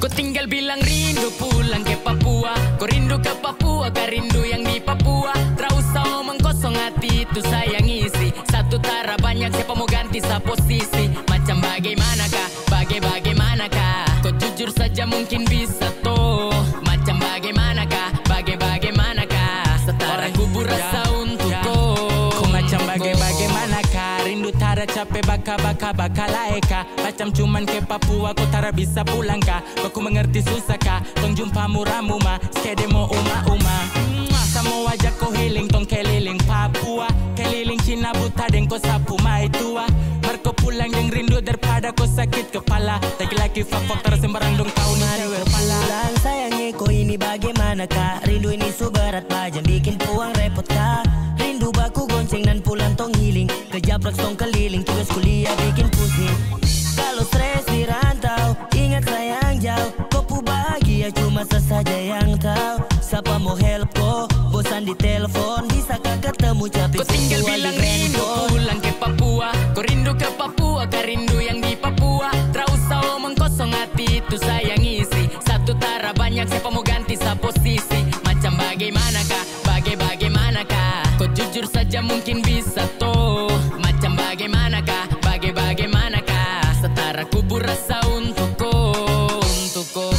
Kau tinggal bilang rindu pulang ke Papua. Kau rindu ke Papua, kau rindu yang di Papua. Tak usah omong kosong, hati itu sayang isi. Satu tara banyak, siapa mau ganti sa posisi. Macam bagaimanakah, bagaimanakah. Kau jujur saja mungkin bisa toh. Macam bagaimanakah, bagaimanakah. Setara kubur rasa untuk kau. Kau macam bagaimanakah. Rindu tara capek baka laeka. Macam cuman ke Papua kau tara bisa pulang kah. Kau mengerti susah kah. Tong jumpa murah-muma skede mo uma Sama wajah kau healing tong keliling Papua. Keliling Cina buta dan kau sapu mai tua. Marco pulang yang rindu daripada kau sakit kepala. Laki-laki fak terus sembarang dong tahu nih cewek kepala. Pulang sayangnya kau ini bagaimana kak. Rindu ini subarat pajang bikin puang repot kak. Rindu baku gonceng dan pulang tong healing. Kejaprak tong keliling tugas kuliah bikin pusing. Kalau stres di rantau ingat sayang jauh. Kau pu bahagia cuma sesaja yang tahu. Siapa mau help kau bosan di telepon. Bisakah ketemu capek kau tinggal bilang rindu pulang ke Papua. Kau rindu ke Papua, kau rindu yang di Papua. Tak usah omong kosong, hati itu sayang isi. Satu tara banyak, siapa mau ganti sa posisi. Macam bagaimanakah, bagaimanakah. Kau jujur saja mungkin bisa toh. Macam bagaimanakah, bagaimanakah. Setara kubur rasa untuk kau, untuk kau.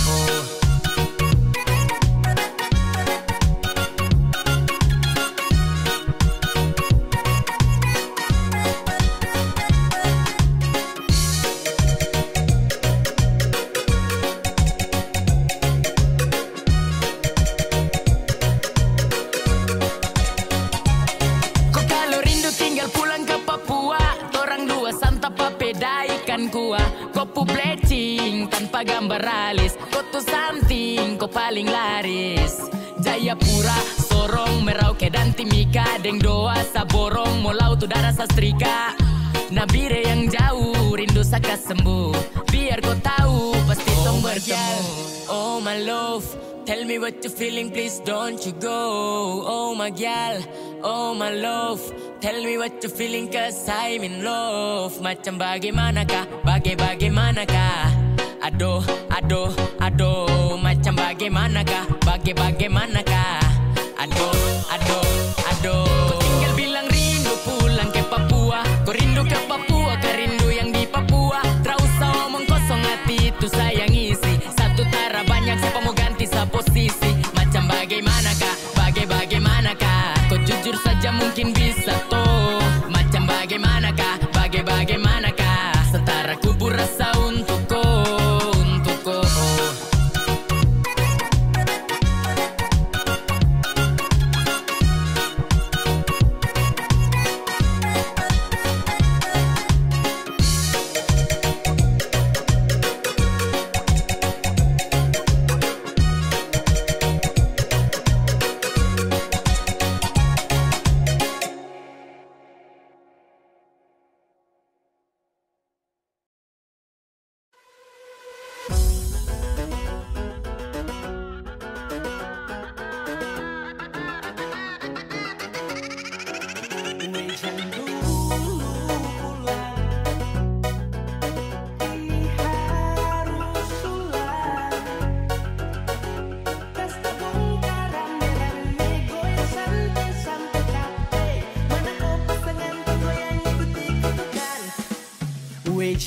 Kau pu bleaching tanpa gambar alis. Kau tuh something, kau paling laris. Jayapura, Sorong, Merauke dan Timika. Deng doa saborong, Molau tuh darah sastrika. Nabire yang jauh, rindu saka sembuh. Biar kau tahu, pasti tong bertemu. Oh my love, tell me what you feeling, please don't you go. Oh my gal, oh my love, tell me what you feeling cause I'm in love. Macam bagaimanakah, bagaimanakah. Aduh, aduh, aduh. Macam bagaimanakah, bagaimanakah. Aduh, aduh, aduh. Kau tinggal bilang rindu pulang ke Papua. Kau rindu ke Papua, kau rindu yang di Papua. Tak usah omong kosong, hati itu sayang isi. Satu tara banyak, siapa mau ganti sa posisi. Macam bagaimanakah, bagaimanakah. Kau jujur saja mungkin bisa toh. Macam bagaimanakah, bagaimanakah. Setara kubur rasa untuk kau, untuk kau.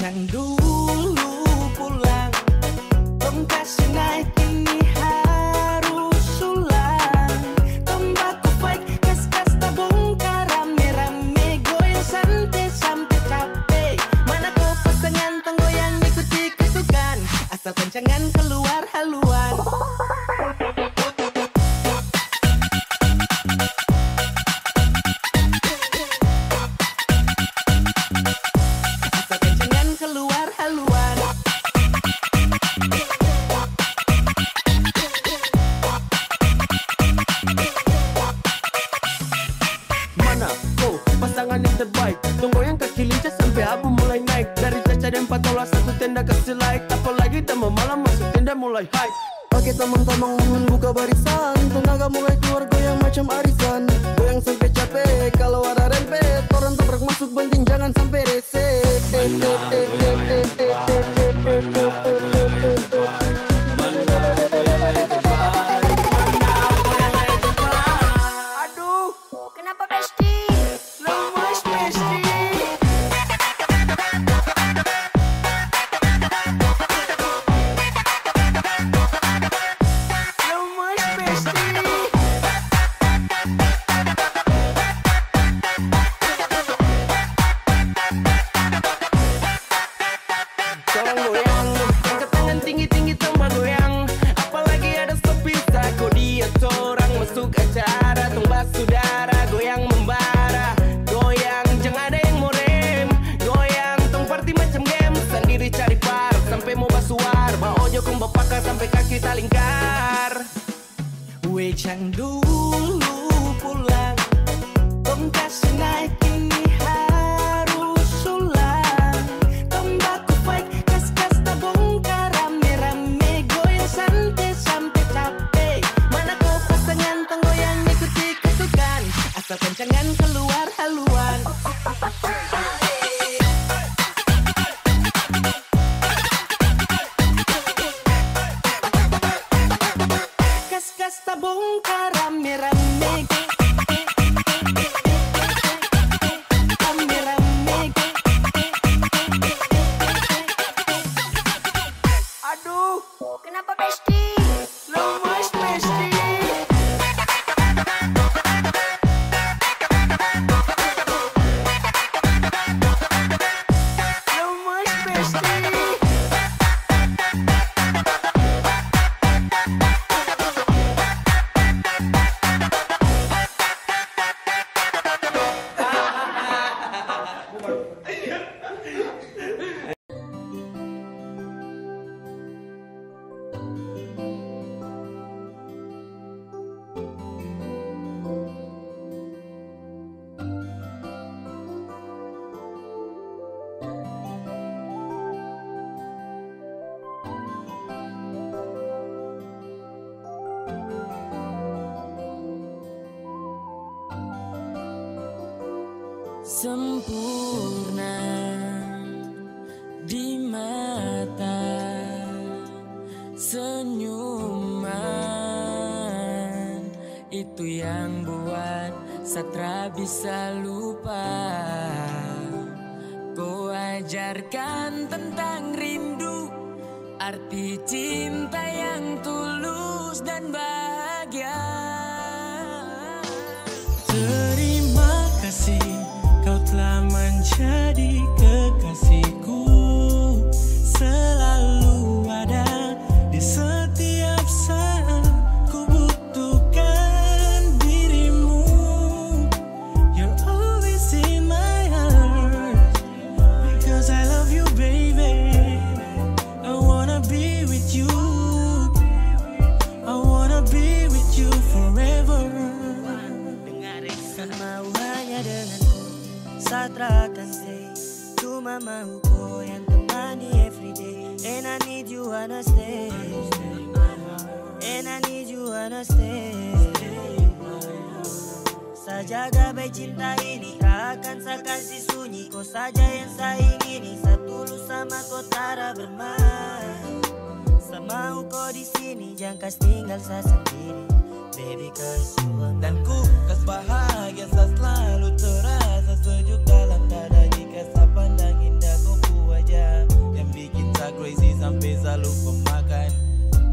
Yang dulu pulang, tong kasih naik ini harus ulang. Tombak fight, kas-kas tabung rame-rame goyang santai sampai capek. Mana kau pasangan tong goyang ikut-ikutan, asal kencangan keluar haluan. Tunggu yang kaki lincah sampai abu mulai naik. Dari caca dan patola satu tenda kasih like. Apalagi teman malam masuk tenda mulai high. Oke teman-teman buka barisan. Tenaga mulai keluar goyang macam arisan. Goyang sampai capek kalau ada rempet. Orang toprak masuk banting jangan sampai rese. yang dulu pulang. Tong kasih naik ini harus ulang. Tombaku fight, kas-kas tabongkar, rame-rame goyang santai sampai capek. Mana kau pasangan tenggoyang ikuti ketukan, asal kencangan keluar haluan. Kas-kas tabongkar, rame-rame. Aduh, Kenapa Besti? lemas Besti. Lemas Besti. Sempurna di mata, senyuman itu yang buat Satra bisa lupa. Kau ajarkan tentang rindu, arti cinta yang tulus dan bahagia. Terima kasih, kau telah menjadi kekasihku. Selalu ada di setiap saat ku butuhkan dirimu. You're always in my heart, because I love you baby. I wanna be with you, I wanna be with you forever. Mau hanya denganku, Satra akan stay. Cuma mau kau yang temani everyday. And I need you wanna stay, and I need you wanna stay. Sajaga baik cinta ini, akan saya kasih sunyi. Kau saja yang saya ingini, satulus sama kau tara bermain. Semau kau di sini, jangan kas tinggal saya sendiri. Baby cause you are Dan ku kas bahagia saya selalu terasa sejuk dalam dada. Jika saya pandang indah kau wajah yang bikin saya crazy sampai saya lupa makan.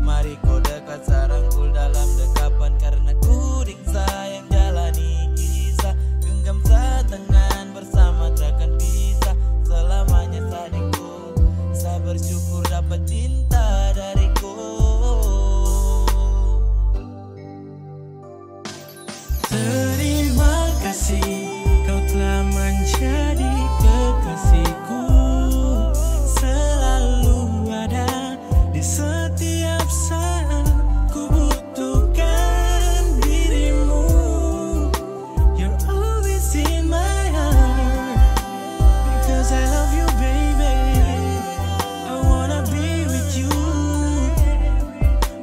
Mari kau dekat sarangkul dalam dekapan, karena ku ding sayang jalani kisah. Genggam saya tangan bersama takkan pisah. Selamanya sadingku, saya bersyukur dapat cinta dariku. Terima kasih, kau telah menjadi kekasihku. Selalu ada di setiap saat ku butuhkan dirimu. You're always in my heart, because I love you baby. I wanna be with you,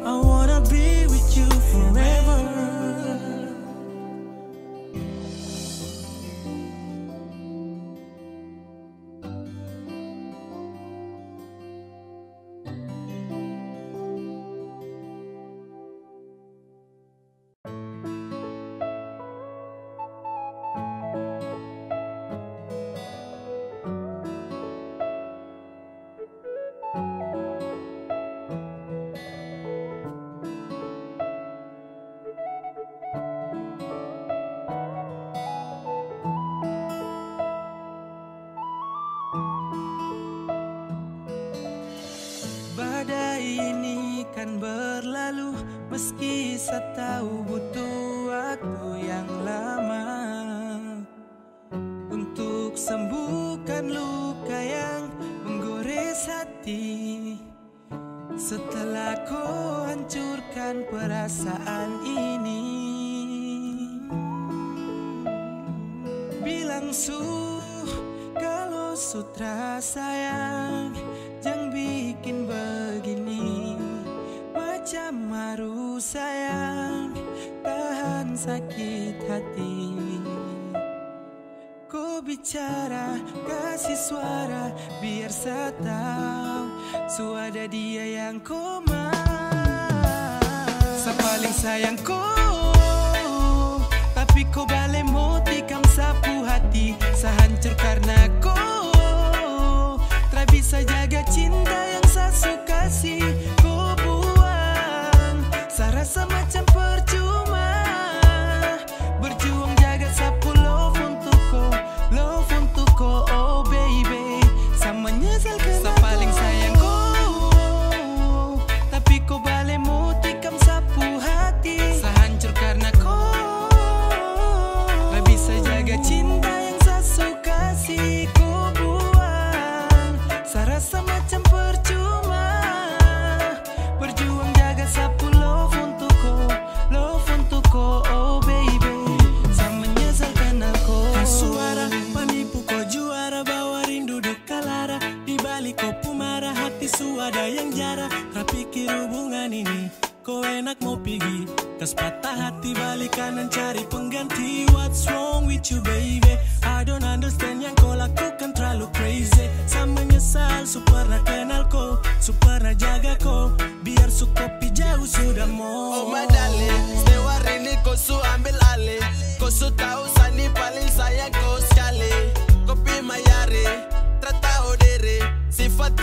I wanna be with you forever. Badai ini kan berlalu, meski saya tahu butuh waktu yang lama untuk sembuhkan luka yang menggores hati. Setelah kau hancurkan perasaan ini, su kalau sutra sayang jangan bikin begini macam maru sayang tahan sakit hati. Kau bicara kasih suara biar saya tahu su ada dia yang kau mau. Sa paling sayang kau, tapi kau balik mau tikam sapu hati. Sa hancur karena kau tak bisa jaga cinta yang saya suka kasih. Kau buang, sa rasa macam percuma berjuang jaga sapu love untuk kau, oh baby. Sa menyesal karena sa paling sayang kau, tapi kau balik mau tikam sapu hati. Sa hancur karena kau tak bisa jaga cinta yang saya suka kasih. Kau buang, sa rasa macam percuma berjuang jaga sapu love untuk kau, oh baby. Sa menyesal karena kau. Suara penipu kau juara bawa rindu duka lara di balik kau pumara hati suada yang jara. Rapikir hubungan ini kau enak mau pergi kas patah hati balik kanan cari pengganti. What's wrong with you baby? I don't understand yang kau lakukan terlalu crazy. Sa menyesal su pernah kenal kau, su pernah jaga kau biar su kopi jauh sudah mau. Oh my darling, setiap hari ini kau su ambil alih. Kau su tahu Sani paling sayang kau sekali. Kopi mayari, tertahu diri. Sifat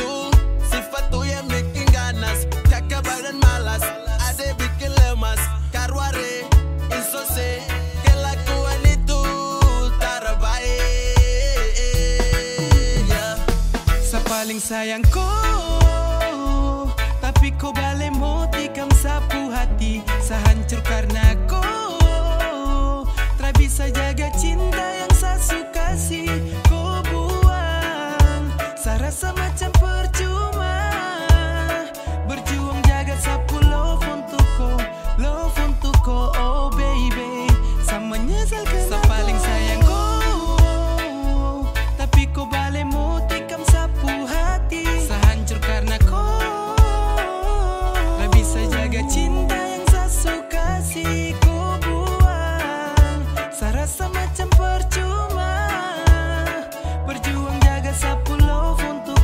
tu yang bikin ganas. Kakak badan malas, ade bikin lemas. Karware, insose, kelakuan itu terbaik, yeah. Sa paling sayang kau, tapi kau balik mau tikam sapu hati. Sa hancur karena kau tak bisa jaga cinta yang saya suka kasih. Kau buang, sa rasa macam percuma berjuang jaga sapu love untuk kau, oh baby. Sa menyesal karena sa paling sayang kau, tapi kau balik mau tikam sapu hati. Sa hancur karena kau tak bisa jaga cinta yang saya suka kasih. Kau buang, sa rasa macam percuma berjuang jaga sapu love untuk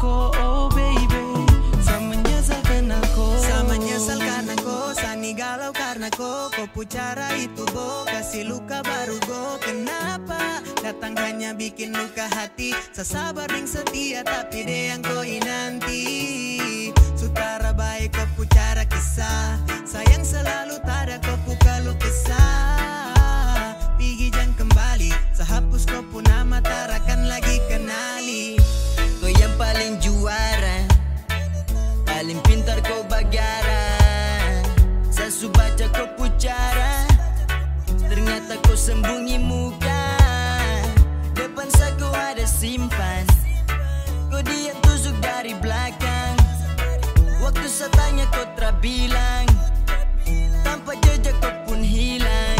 kau, oh baby. Sa menyesal karena kau, Sa menyesal karena kau, Sani galau karena kau. Kau pucara itu bo, kasih luka baru go. Kenapa datang hanya bikin luka hati? Sa sabar ding setia tapi deh yang kau inanti. Sutara baik kau pucara kisah, sayang selalu tada kau pukalu kisah. Pigi jangan kembali, sa hapus kau pun nama tarakan lagi kenali. Kau yang paling juara, paling pintar kau bagara. Saya su baca kau pucara, ternyata kau sembunyi muka. Depan saya kau ada simpan, kau dia tusuk dari belakang. Waktu saya tanya kau tak bilang, tanpa jejak kau pun hilang.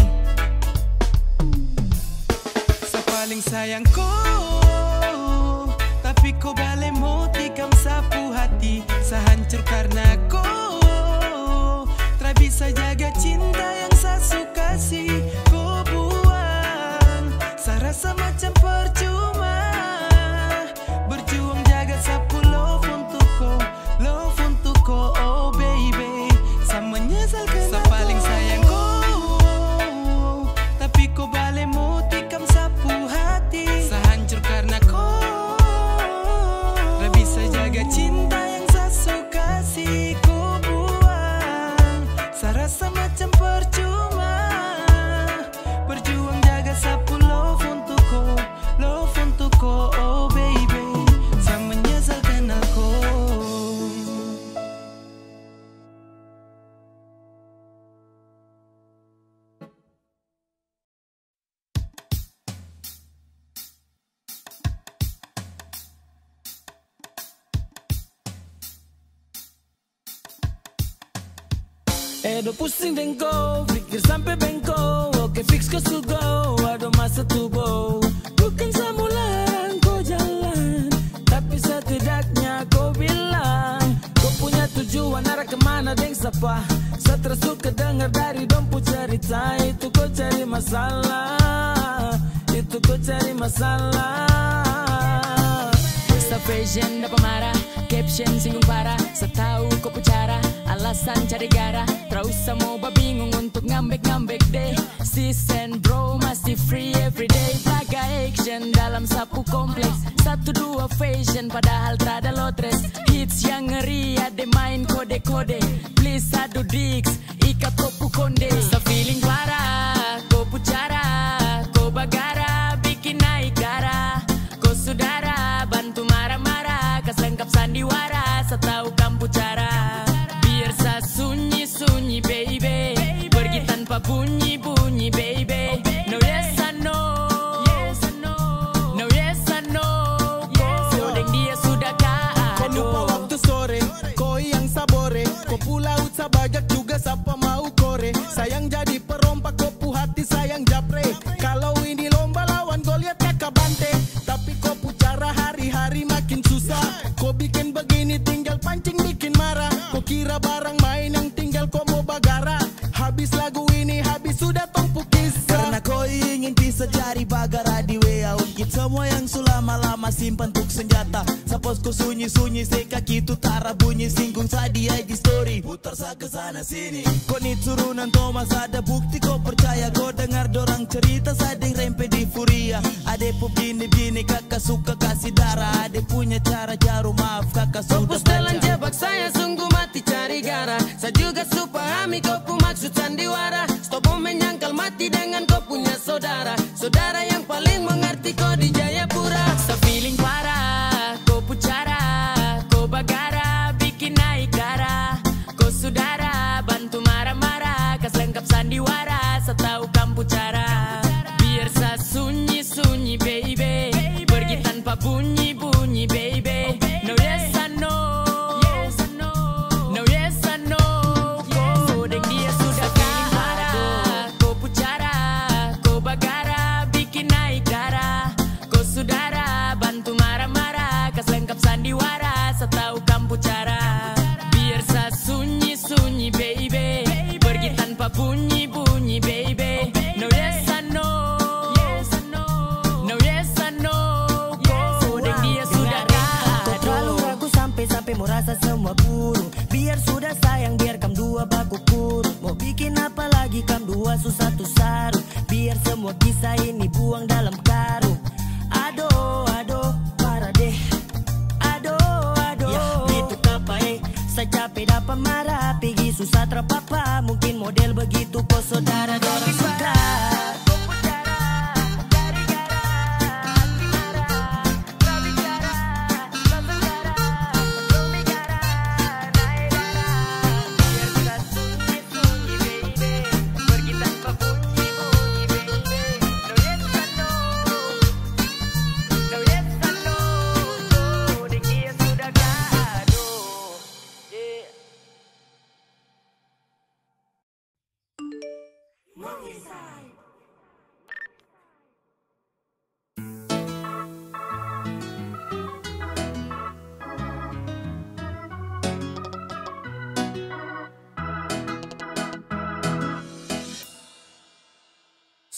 sa paling sayang kau, tapi kau balik mau tikam sapu hati. Sa hancur karena kau tak bisa jaga cinta yang saya suka kasih. Kau buang, sa rasa macam percuma berjuang jaga sapu love untuk kau, oh baby. Sa menyesal karena sa paling sayang kau, tapi kau balik mau tikam sapu hati. Sa hancur karena kau tak bisa jaga cinta yang saya suka kasih. Kau buang, sa rasa macam percuma berjuang jaga sapu love untuk kau, oh baby. Sa menyesal karena kau. Edo pusing dengko, pikir sampai bengko. Oke fix kau sugo, ada masa tertubuh. Bukan semula yang kau jalan, tapi setidaknya kau bilang kau punya tujuan arah kemana deng sapa. Setelah suka dengar dari dompu cerita, itu kau cari masalah, itu kau cari masalah. Fashion dapat marah, caption singgung parah. Setahu kau bicara, alasan cari gara. Terus mau bingung untuk ngambek-ngambek deh. Sis and bro masih free everyday. Laga action dalam sapu kompleks. 1-2 fashion padahal terada lotres. Hits yang ngeri ada main kode-kode. Please adu diks, ikat kopu konde. So feeling parah, kau bicara, kau bagara, bikin naik darah. Kau saudara, bantu marah-marah, kas lengkap sandiwara, setahu kamu cara. Biar sa sunyi-sunyi baby, pergi tanpa bunyi-bunyi baby. No yes I know, no yes I know. Kau dan dia sudah kado. Kau lupa waktu sore, kau yang sabore. Kau pulau sabajak juga siapa mau kore. Sayang jadi perompak, kau pu hati sayang japre. Kalau ini lomba lawan kau lihat kakak bante. Tapi kau pu cara hari-hari makin susah. Kau bikin begini tinggal pancing bikin marah. Kau kira barang main yang tinggal kau mau bagara. Habis lagu ini habis sudah tongpu kisah. Karena kau ingin bisa cari bagara di WA. Ungkit semua yang sulama-lama simpan tuk senjata. Sapos kau sunyi-sunyi se kaki tu tara bunyi. Singgung sa di IG story, putar sa kesana sini. Kau ni turunan Thomas ada bukti kau percaya. Kau dengar dorang cerita sading rempe di Furia. Ade pu bini-bini kakak suka kasih darah. Ade punya cara jarum maaf kakak sudah baca. Kau telan jebak saya sungguh mati cari gara. Saya juga supahami kau pu maksud sandiwara. Stop menyangkal mati dengan kau punya saudara. Saudara yang paling mengerti kau di Jayapura. So feeling parah, kau bicara, kau bagara, bikin naik darah. Kau saudara, bantu marah-marah, kas lengkap sandiwara, setahu kamu cara. Biar sa sunyi-sunyi baby, pergi tanpa bunyi-bunyi baby. No yes I know, no yes I know. Kau dan dia sudah kado. Kau bicara, kau bagara, bikin naik darah. Kau saudara, bantu marah-marah, kas lengkap sandiwara, setahu kamu cara. Biar sa sunyi-sunyi baby, pergi tanpa bunyi-bunyi baby. No yes I know, no yes I know. Kau dan dia sudah Kau terlalu kado. ragu sampai mau rasa semua buruk. Biar sudah sayang, biar kam dua baku kurut. Mau bikin apa lagi kam dua susah tu sarut. Biar semua kisah ini buang dalam karung. Aduh, aduh, parah deh. Aduh, aduh, ya, itu kapai. Saya capek dapat marah, pergi susah terpapa. Mungkin model begitu kau saudara dorang suka.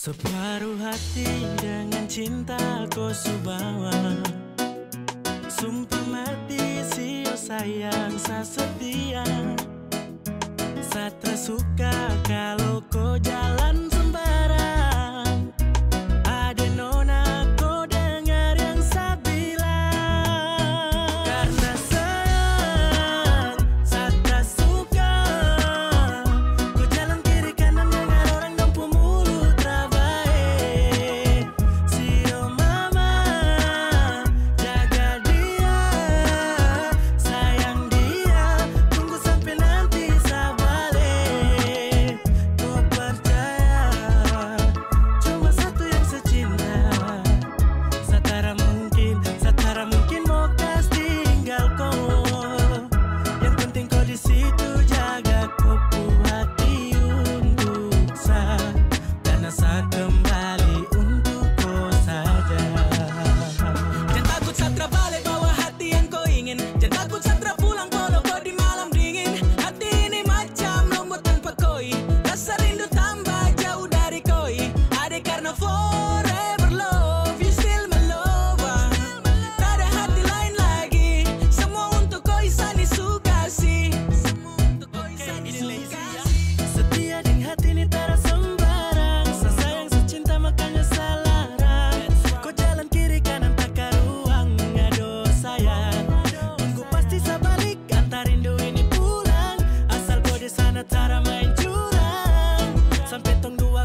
Separuh hati dengan cinta kau subawa. Sumpah mati sio sayang sa setia. Satra suka kalau kau jalan sembarang. Ada nona kau dengar yang saya bilang. Karena sayang Satra suka kau jalan kiri kanan dengan orang dampu mulut rabai. Sio mama jaga dia, sayang dia, tunggu sampai nanti saya balik. Kau percaya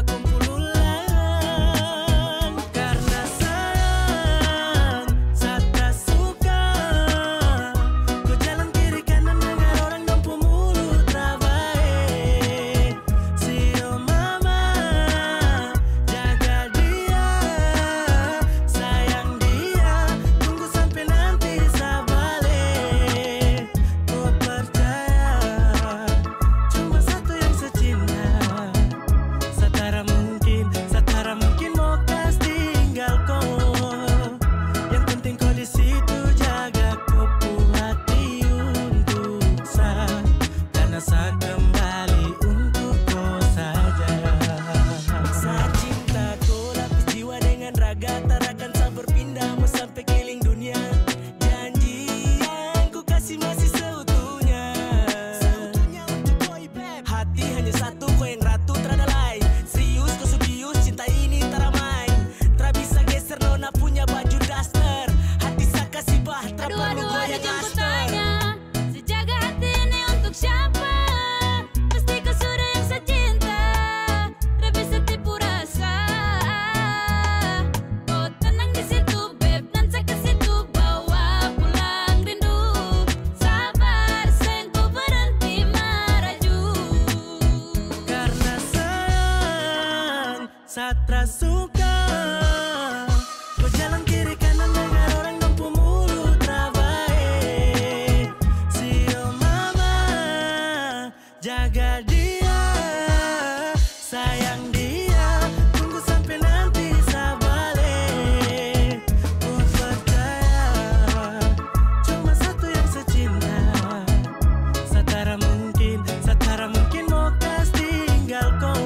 kumpul ulang. Karena sayang, Satra suka kau jalan kiri kanan dengan orang dompu mulut rabai. Sio mama, jaga dia, sayang dia, tunggu sampai nanti sabale. Kau percaya cuma satu yang secinta. Satara mungkin mau kas tinggal kau. Yang penting kau di situ jaga kau pu hati untuk sa. Karena saat kembali untuk kau saja. Saat cinta kau lapis jiwa dengan raga, tak akan sa berpindah mau sampai keliling dunia. Janji yang ku kasih masih seutuhnya. Untuk kau beb. Hati hanya satu, kau yang ratu terada lain. Serius kau subius, cinta ini tak ramai. Tak bisa geser nona punya baju daster. Hati sa kasih bah, tak Aduh, perlu aduh, ada goyang jemput aster. tanya, sejaga hati ini untuk siapa? Pasti kau sudah yang saya cinta, tak bisa tipu rasa. Kau tenang di situ, beb, dan saya ke situ bawa pulang rindu. Sabar, sayang kau berhenti meraju. Karena sayang, Satra suka kau jalan kiri kanan dengan orang dompu mulut rabai. Sio mama, jaga dia, sayang dia, tunggu sampai nanti sabale. Ku percaya cuma satu yang secinta. Satara mungkin mau kas tinggal kau.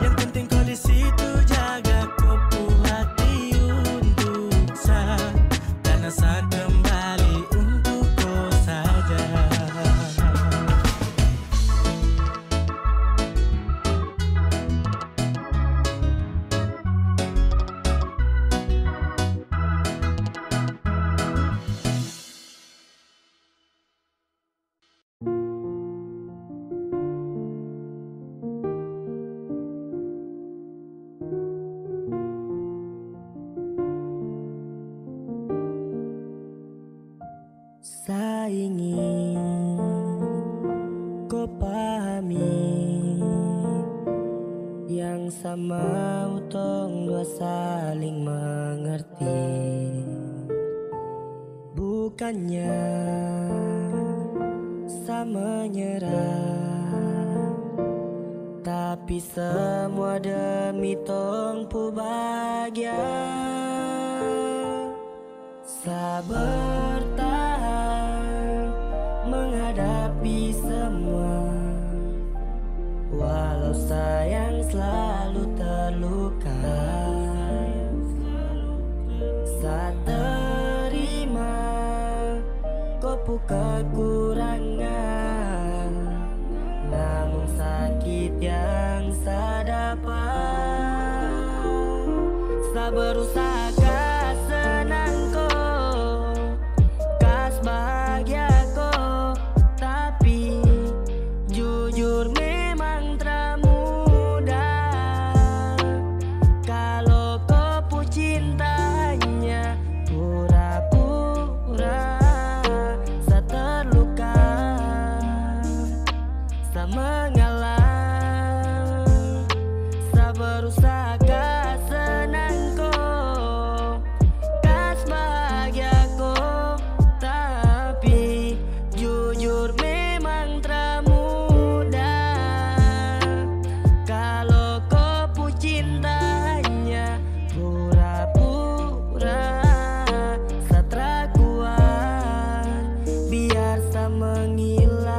Yang penting kau di situ jaga kau pu hati untuk sa. Karena saat kembali untuk kau saja. Saya ingin kau pahami yang sama utong dua saling mengerti. Bukannya sama menyerah, tapi semua demi tong pu bahagia. Sabar tahan menghadapi semua, walau sayang selalu terluka. Saat terima kau pu kekurangan, namun sakit yang saya dapat. Saya berusaha kas senang kau, kas bahagia kau, tapi jujur memang tak mudah. Kalau kau pu cintanya pura-pura, saya terluka, saya mengalah. Saya berusaha kas senang kau, kas bahagia kau, tapi jujur memang tak mudah. Kalau kau pu cintanya pura-pura, Satra kuat biar saya menghilang.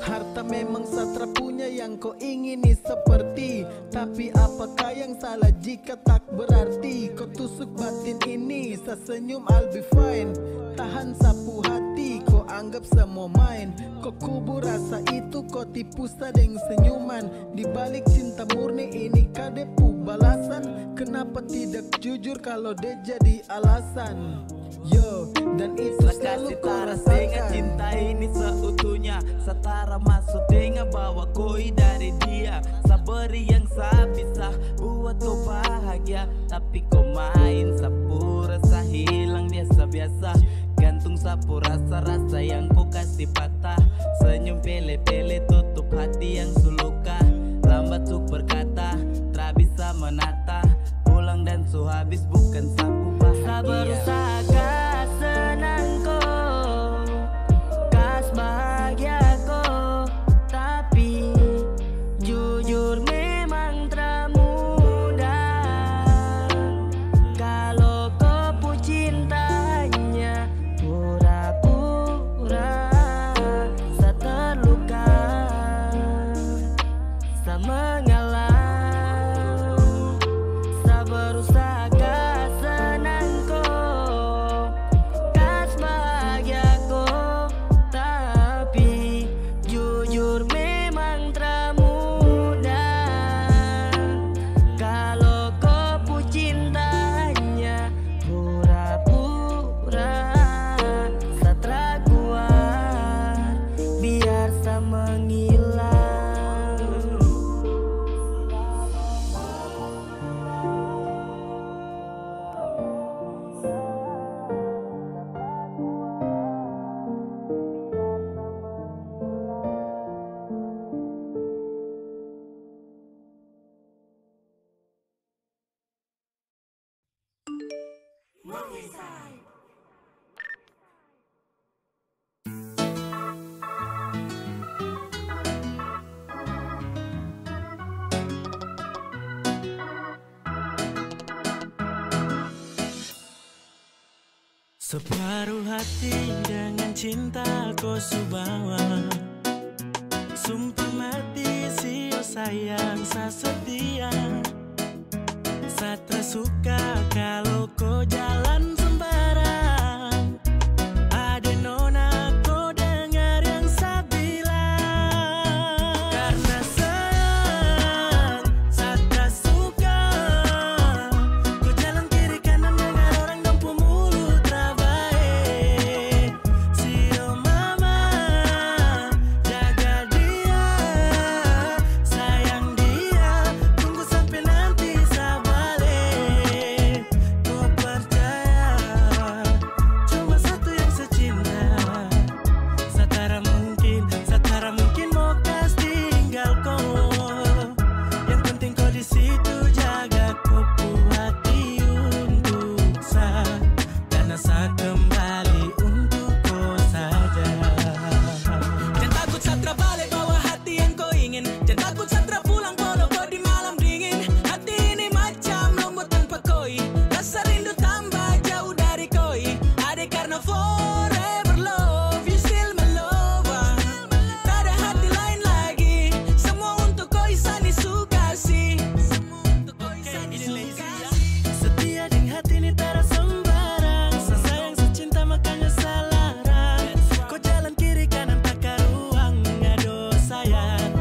Harta memang Satra punya yang kau ingini seperti. Tapi apakah yang salah jika tak berarti kau tusuk batin ini. Sesenyum I'll be fine. Tahan sapu hati, kau anggap semua main. Kau kubur rasa itu, kau tipu sadeng senyuman. Di balik cinta murni ini kadepu balasan. Kenapa tidak jujur kalau dia jadi alasan? Yo, dan itu selalu ku rasakan. Cinta ini seutuhnya, setara masuk dengan bawa koi dari dia. Sabari yang bisa buat kau bahagia, tapi kau main sapu rasa hilang biasa-biasa. Gantung sapu rasa-rasa yang kau kasih patah. Senyum pele-pele tutup hati yang suluka. Lambat untuk berkata, tak bisa menata. Pulang dan su habis bukan sapu bahagia. Berusaha kas senang ko, kas bahagia ko, tapi jujur memang termudah. Kalau kau pu cintanya pura-pura, sa terluka, sa mengalah. Sa berusaha kas senang ko, kas bahagia ko, tapi jujur memang termudah. Kalau kau pu cintanya pura-pura, sa kuat biar sa menghilang. Separuh hati dengan cinta kau subawa. Sumpah mati sio sayang sa setia. Sa tersuka kalau kau jalan sembarang. Ada nona kau dengar yang sa bilang. Karena sayang sa tersuka, kau jalan kiri kanan dengan orang dampu mulut rabai. Sio mama jaga dia, sayang dia, tunggu sampai nanti sa balik. Kau percaya cuma satu yang secinta. Satara mungkin mau kas tinggal kau. Yang penting kau di situ jaga kau pu hati untuk sa. Karena sa kembali untuk kau saja. Jangan takut Satra balik bawa hati yang kau ingin. Jangan takut Satra pulang walau kau di malam dingin. Hati ini macam lombok tanpa koi. Rasa rindu tambah jauh dari koi. Ada karena forever love, you still my lover. Tak ada hati lain lagi. Semua untuk koi sani suka sih. Semua untuk koi sani suka sih. Setia dengan hati ini tak ada sembarang. Sa sayang secinta makanya salarang. Kau jalan kiri kanan tak ada ruang. Aduh sayang,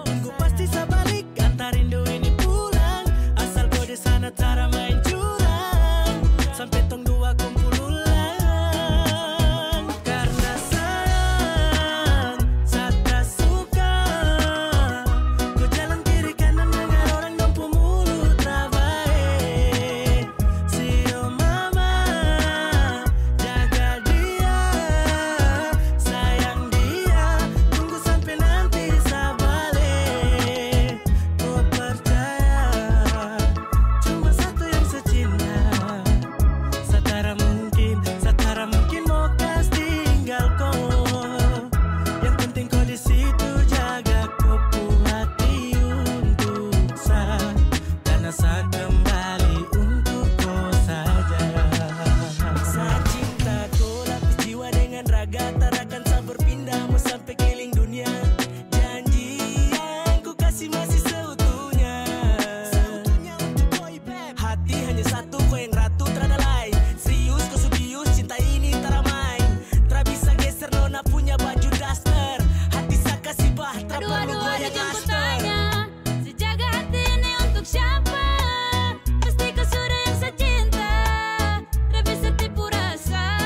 tunggu pasti sa balik. Antar rindu ini pulang. Asal kau di sana cara main curang. Sampai tong dua kumpul ulang. Karena sayang sa tersuka, kau jalan kiri kanan dengan orang dampu mulut rabai. Sio mama jaga dia, sayang dia, tunggu sampai nanti sa balik. Kau percaya cuma satu yang secinta. Satara mungkin mau kas tinggal kau. Yang penting kau di situ jaga kau pu hati untuk sa. Karena sa kembali untuk kau saja. Sa cinta kau lapis jiwa dengan raga. Tak akan sa berpindah mau sampai keliling dunia. Janji yang ku kasih masih seutuhnya. Untuk kau beb. Hati hanya satu kau yang ratu terada lain. Serius kau subius cinta ini tak main. Tak bisa geser nona punya baju daster. Hati sa kasih bahtera Aduh, perlu aduh, kau aduh, yang jemput master. tanya. Sejaga hati ini untuk siapa? Pasti kau sudah yang secinta. Tak bisa tipu rasa.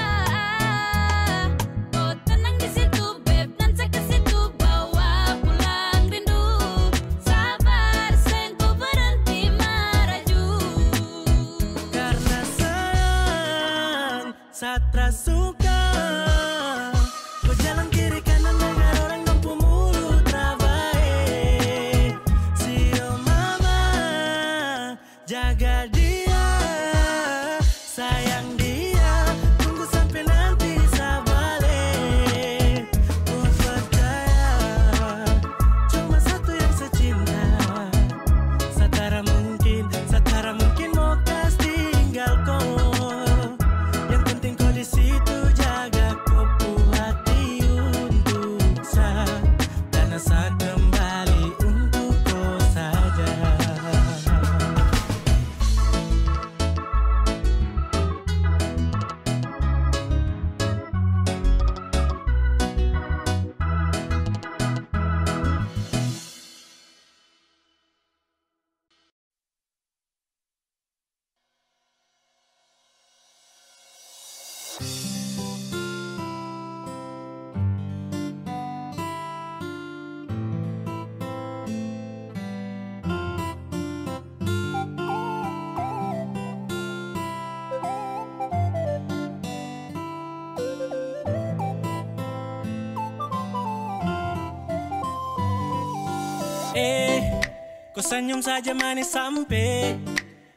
Kau senyum saja manis sampai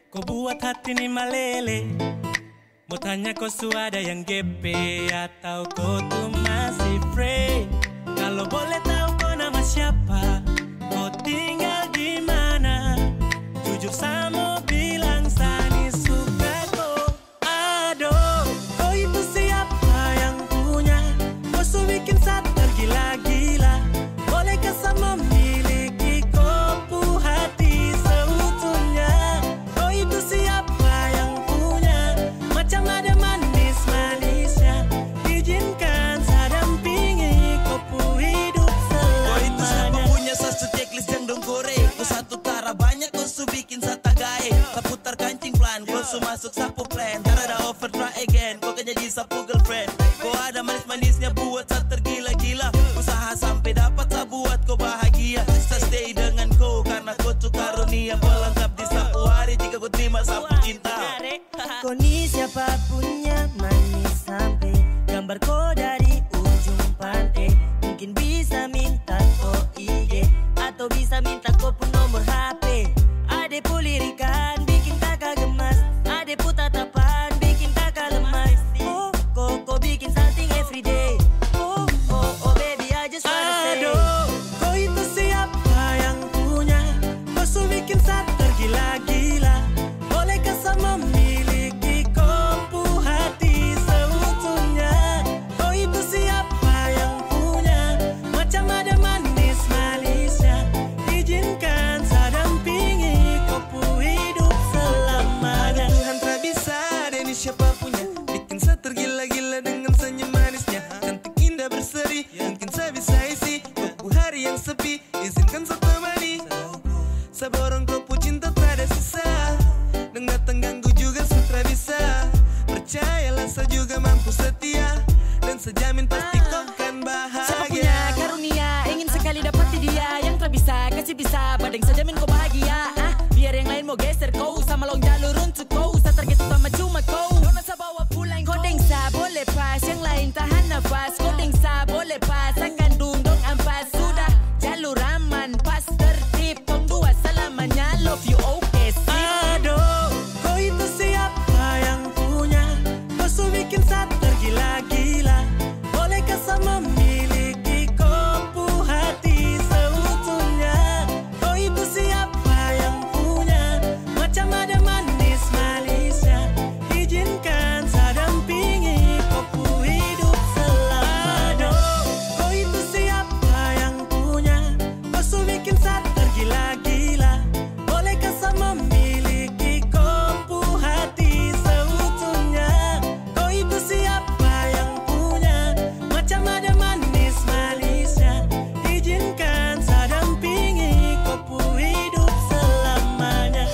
kau buat hati ini meleleh. Mau tanya kau ada yang GP atau kau tuh masih free? Kalau boleh tahu kau nama siapa, kau tinggal di mana? Jujur sama bilang Sani suka kau. Aduh, kau itu siapa yang punya? Kau su bikin saat tergila-gila. Bolehkah sama miliki kopu hati seutuhnya? Kau itu siapa yang punya? Macam ada manis-manisnya. Izinkan saya dampingi kopu hidup selamanya. Kau itu siapa punya satu checklist yang dong gore. Kau satu tara banyak kau su bikin sata gae. Kau putar kancing plan, kau su masuk sapu plan. Tara ada offer try again, kau kan jadi sapu girlfriend. Kau ada manis-manisnya buat saya tergila-gila. Usaha sampai dapat saya buat kau bahagia. Saya stay dengan kau karena kau tuh karunia pelengkap di sapu hari jika kau terima sapu cinta. Kau ni siapa punya manis sampai gambar kau dari ujung pantai. Mungkin bisa minta kau IG atau bisa minta kau pun nomor HP. Ade pulirikan bikin kakak gemas. Ade tatapan bikin kakak lemas. Kau bikin something everyday. Oh baby I just wanna say. Aduh, kau itu siapa yang punya? Kau su bikin saya tergila-gila. Bolehkah sama miliki kopu hati seutuhnya? Kau itu siapa yang punya? Macam ada manis-manisnya. Izinkan saya dampingi kopu hidup selamanya. Tuhan tak bisa ada ini siapa punya. Bikin saya tergila-gila dengan senyum manisnya. Cantik indah berseri, mungkin saya bisa isi kopu hari yang sepi. Izinkan saya temani. Saya borong kopu cinta tak ada sisa. Dan datang ganggu juga saya tak bisa. Percayalah saya juga mampu setia. Dan saya jamin pasti kau kan Siapa punya bahagia. karunia ingin sekali dapati dia yang tak bisa kasih bisa badeng saja min kau bahagia. Biar yang lain mau geser kau sama long jalur untuk kau. Saya target utama cuma kau. Dona saya bawa pulang kau dengsa boleh pas yang lain tahan nafas. Kau dengsa boleh pas akan dundong ampas. Sudah jalur aman pas tertib tong dua selamanya. Love you okay sip. Aduh, kau itu siapa yang punya? Kau su bikin saya tergila-gila. Bolehkah sama miliki kopu hati seutuhnya? Kau itu siapa yang punya? Macam ada manis-manisnya. Izinkan saya dampingi kopu hidup selamanya. Aduh, kau itu siapa yang punya? Kau su bikin saya tergila-gila. Bolehkah sama miliki kopu hati seutuhnya? Kau itu siapa yang punya? Macam ada manis-manisnya. Izinkan saya dampingi kopu hidup selamanya.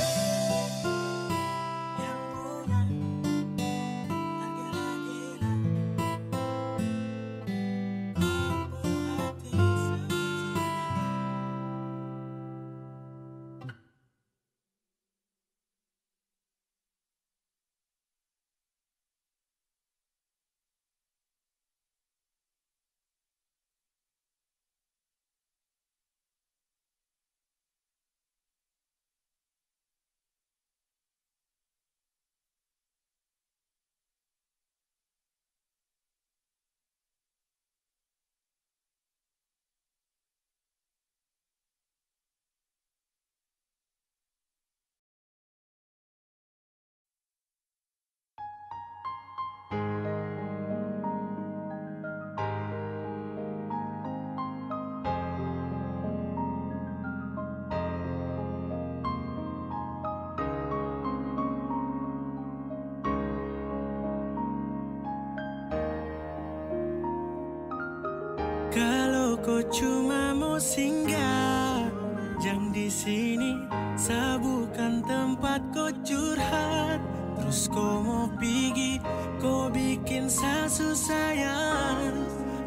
Kalau kau cuma mau singgah, jangan di sini. Saya bukan tempat kau curhat. Terus kau mau pergi, kau bikin saya susah sayang.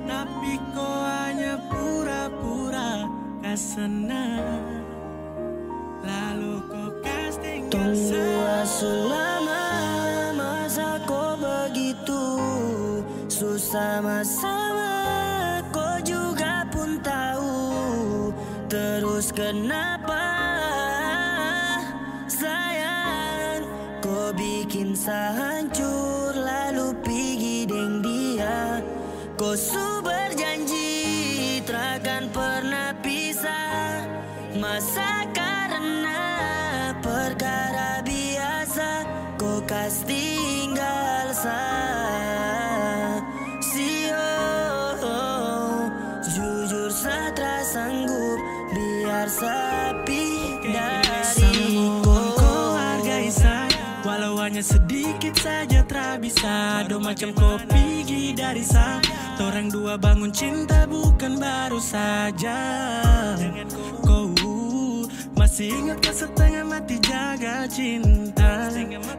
Tapi kau hanya pura-pura senang. Lalu kau casting Tunggu selama masa kau begitu susah sama-sama. Kau juga pun tahu Terus kenapa sayang kau bikin sehancur lalu pergi deng dia. Kau su berjanji takkan pernah pisah. Masa karena perkara biasa kau kas tinggal jujur saya sanggup biar sepi dari kau hargai saya, walau hanya sedikit saja tak bisa. Do macam kau pergi dari saya, orang dua bangun cinta bukan baru saja. Kau masih ingat ke setengah mati jaga cinta.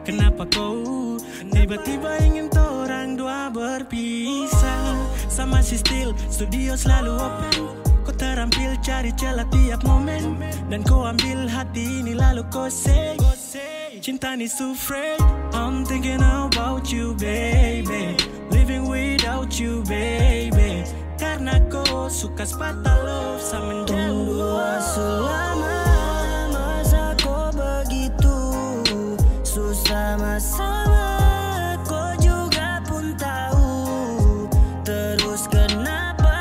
Kenapa kau tiba-tiba ingin orang dua berpisah? Sama si still, studio selalu open. Kau terampil cari celah tiap momen, dan kau ambil hati ini lalu kau say cinta ni so fragile. I'm thinking about you baby, living without you baby. Karena kau suka sepatah love sama menjauh. Selama masa kau begitu susah sama kau juga pun tahu. Terus kenapa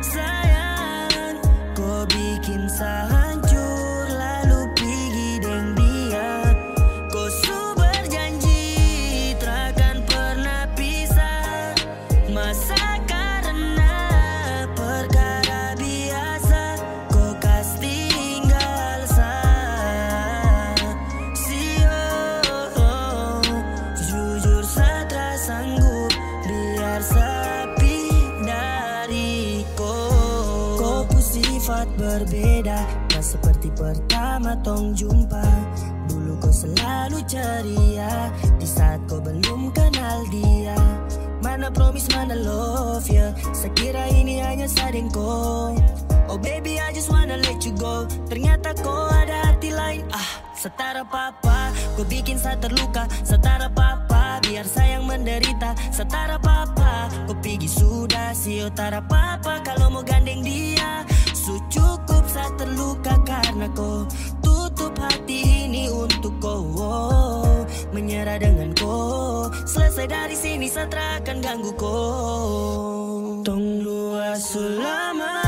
sayang kau bikin sehancur lalu pergi deng dia. Kau su berjanji takkan pernah pisah. Masa karena perkara biasa kau kas tinggal jujur saya sanggup biar sepi dari kau sifat berbeda, tak seperti pertama tong jumpa. Dulu kau selalu ceria di saat kau belum kenal dia. Mana promise, mana love ya, sekira ini hanya sading kau. Oh baby I just wanna let you go. Ternyata kau ada hati lain. Setara papa, kau bikin saya terluka. Setara papa, biar sayang menderita. Setara papa, kau pergi sudah si utara papa. Kalau mau gandeng dia, cukup saya terluka karena kau tutup hati ini untuk kau. Menyerah dengan kau, selesai dari sini saya tak akan ganggu kau. Tong dua selama